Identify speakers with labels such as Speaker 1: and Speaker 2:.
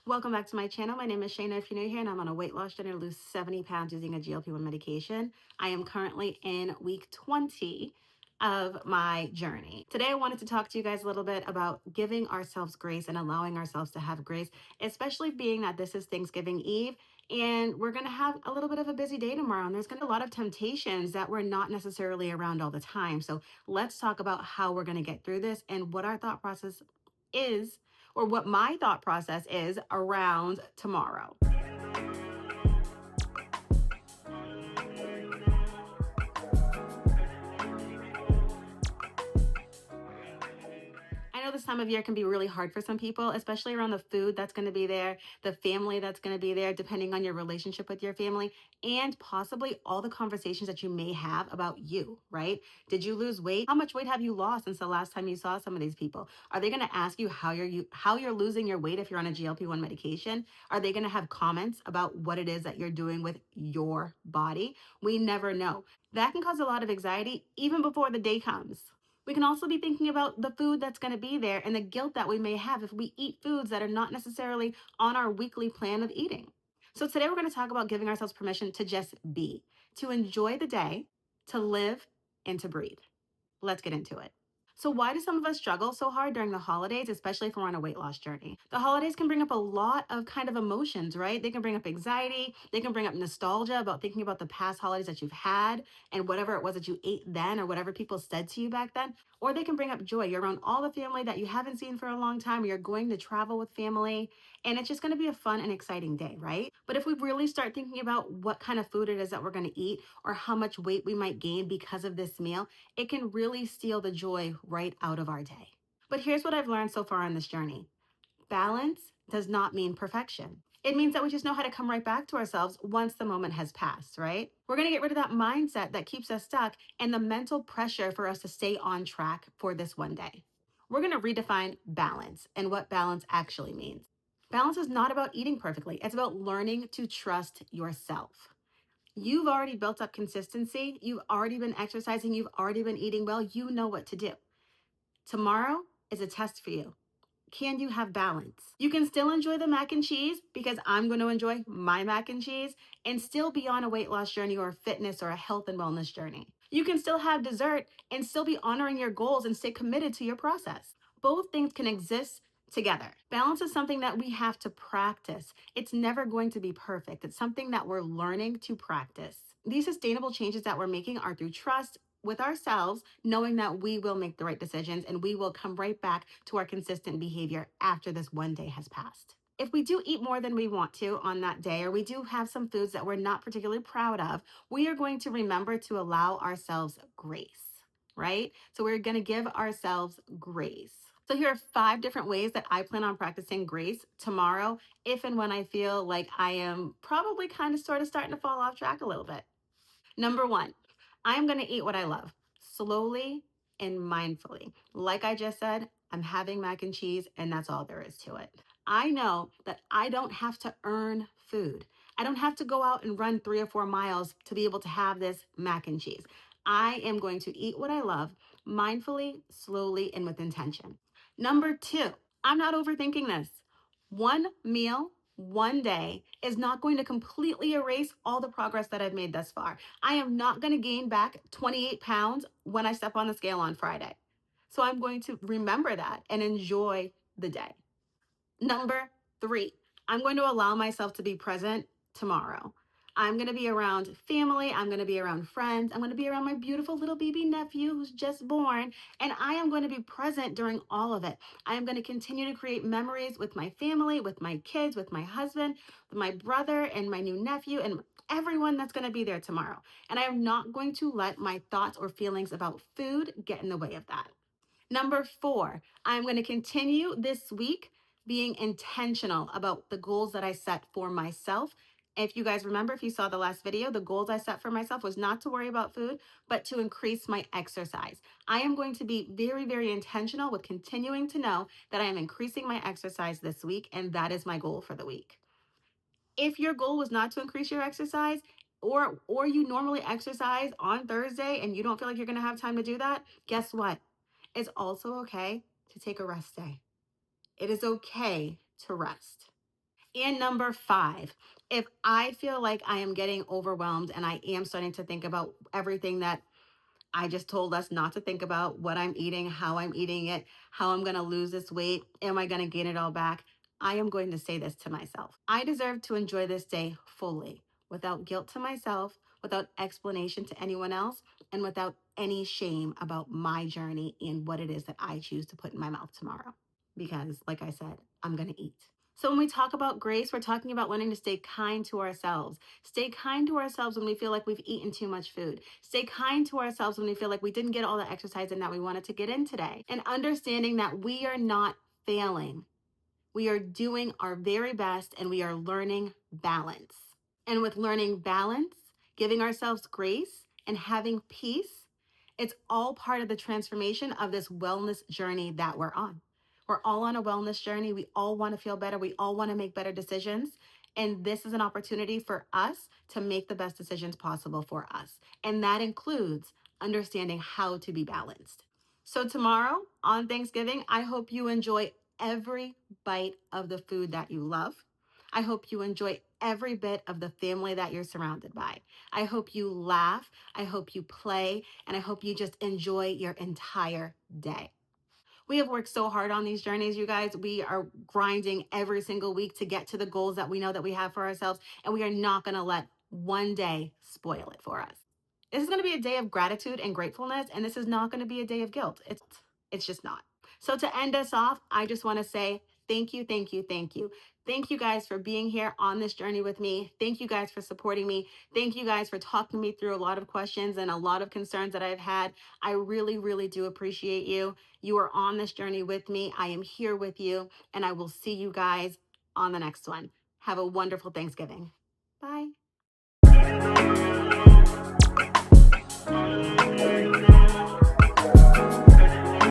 Speaker 1: Welcome back to my channel. My name is Shayna if you're new here, and I'm on a weight loss journey to lose 70 pounds using a GLP-1 medication. I am currently in week 20 of my journey. Today, I wanted to talk to you guys a little bit about giving ourselves grace and allowing ourselves to have grace, especially being that this is Thanksgiving Eve and we're going to have a little bit of a busy day tomorrow. And there's going to be a lot of temptations that we're not necessarily around all the time. So let's talk about how we're going to get through this and what our thought process is, or what my thought process is around tomorrow. I know this time of year can be really hard for some people, especially around the food that's going to be there, the family that's going to be there, depending on your relationship with your family, and possibly all the conversations that you may have about you, right? Did you lose weight? How much weight have you lost since the last time you saw some of these people? Are they going to ask you how you're losing your weight if you're on a GLP-1 medication? Are they going to have comments about what it is that you're doing with your body? We never know. That can cause a lot of anxiety even before the day comes. We can also be thinking about the food that's going to be there and the guilt that we may have if we eat foods that are not necessarily on our weekly plan of eating. So, today we're going to talk about giving ourselves permission to just be, to enjoy the day, to live, and to breathe. Let's get into it. So, why do some of us struggle so hard during the holidays, especially if we're on a weight loss journey? The holidays can bring up a lot of kind of emotions, right? They can bring up anxiety, they can bring up nostalgia about thinking about the past holidays that you've had and whatever it was that you ate then or whatever people said to you back then. Or they can bring up joy. You're around all the family that you haven't seen for a long time, or you're going to travel with family, and it's just going to be a fun and exciting day, right? But if we really start thinking about what kind of food it is that we're going to eat or how much weight we might gain because of this meal, it can really steal the joy right out of our day. But here's what I've learned so far on this journey: balance does not mean perfection. It means that we just know how to come right back to ourselves once the moment has passed, right? We're going to get rid of that mindset that keeps us stuck and the mental pressure for us to stay on track for this one day. We're going to redefine balance and what balance actually means. Balance is not about eating perfectly, it's about learning to trust yourself. You've already built up consistency. You've already been exercising. You've already been eating well. You know what to do. Tomorrow is a test for you. Can you have balance? You can still enjoy the mac and cheese, because I'm going to enjoy my mac and cheese, and still be on a weight loss journey or a fitness or a health and wellness journey. You can still have dessert and still be honoring your goals and stay committed to your process. Both things can exist together. Balance is something that we have to practice. It's never going to be perfect. It's something that we're learning to practice. These sustainable changes that we're making are through trust with ourselves, knowing that we will make the right decisions and we will come right back to our consistent behavior after this one day has passed. If we do eat more than we want to on that day, or we do have some foods that we're not particularly proud of, we are going to remember to allow ourselves grace, right? So we're going to give ourselves grace. So here are 5 different ways that I plan on practicing grace tomorrow if and when I feel like I am probably kind of sort of starting to fall off track a little bit. Number 1, I'm going to eat what I love, slowly and mindfully. Like I just said, I'm having mac and cheese, and that's all there is to it. I know that I don't have to earn food. I don't have to go out and run 3 or 4 miles to be able to have this mac and cheese. I am going to eat what I love mindfully, slowly, and with intention. Number 2, I'm not overthinking this. One meal, one day is not going to completely erase all the progress that I've made thus far. I am not going to gain back 28 pounds when I step on the scale on Friday. So I'm going to remember that and enjoy the day. Number 3, I'm going to allow myself to be present tomorrow. I'm going to be around family. I'm going to be around friends. I'm going to be around my beautiful little baby nephew who's just born. And I am going to be present during all of it. I am going to continue to create memories with my family, with my kids, with my husband, with my brother, and my new nephew, and everyone that's going to be there tomorrow. And I am not going to let my thoughts or feelings about food get in the way of that. Number 4, I'm going to continue this week being intentional about the goals that I set for myself. If you guys remember, if you saw the last video, the goals I set for myself was not to worry about food, but to increase my exercise. I am going to be very, very intentional with continuing to know that I am increasing my exercise this week, and that is my goal for the week. If your goal was not to increase your exercise, or you normally exercise on Thursday and you don't feel like you're going to have time to do that, guess what? It's also okay to take a rest day. It is okay to rest. And number five, if I feel like I am getting overwhelmed and I am starting to think about everything that I just told us not to think about, what I'm eating, how I'm eating it, how I'm going to lose this weight, am I going to gain it all back? I am going to say this to myself. I deserve to enjoy this day fully, without guilt to myself, without explanation to anyone else, and without any shame about my journey and what it is that I choose to put in my mouth tomorrow. Because, like I said, I'm going to eat. So, when we talk about grace, we're talking about learning to stay kind to ourselves. Stay kind to ourselves when we feel like we've eaten too much food. Stay kind to ourselves when we feel like we didn't get all the exercise in that we wanted to get in today. And understanding that we are not failing. We are doing our very best and we are learning balance. And with learning balance, giving ourselves grace, and having peace, it's all part of the transformation of this wellness journey that we're on. We're all on a wellness journey. We all want to feel better. We all want to make better decisions. And this is an opportunity for us to make the best decisions possible for us. And that includes understanding how to be balanced. So, tomorrow on Thanksgiving, I hope you enjoy every bite of the food that you love. I hope you enjoy every bit of the family that you're surrounded by. I hope you laugh. I hope you play. And I hope you just enjoy your entire day. We have worked so hard on these journeys, you guys. We are grinding every single week to get to the goals that we know that we have for ourselves. And we are not going to let one day spoil it for us. This is going to be a day of gratitude and gratefulness. And this is not going to be a day of guilt. It's just not. So to end us off, I just want to say thank you, thank you, thank you. Thank you guys for being here on this journey with me. Thank you guys for supporting me. Thank you guys for talking me through a lot of questions and a lot of concerns that I've had. I really, really do appreciate you. You are on this journey with me. I am here with you, and I will see you guys on the next one. Have a wonderful Thanksgiving. Bye.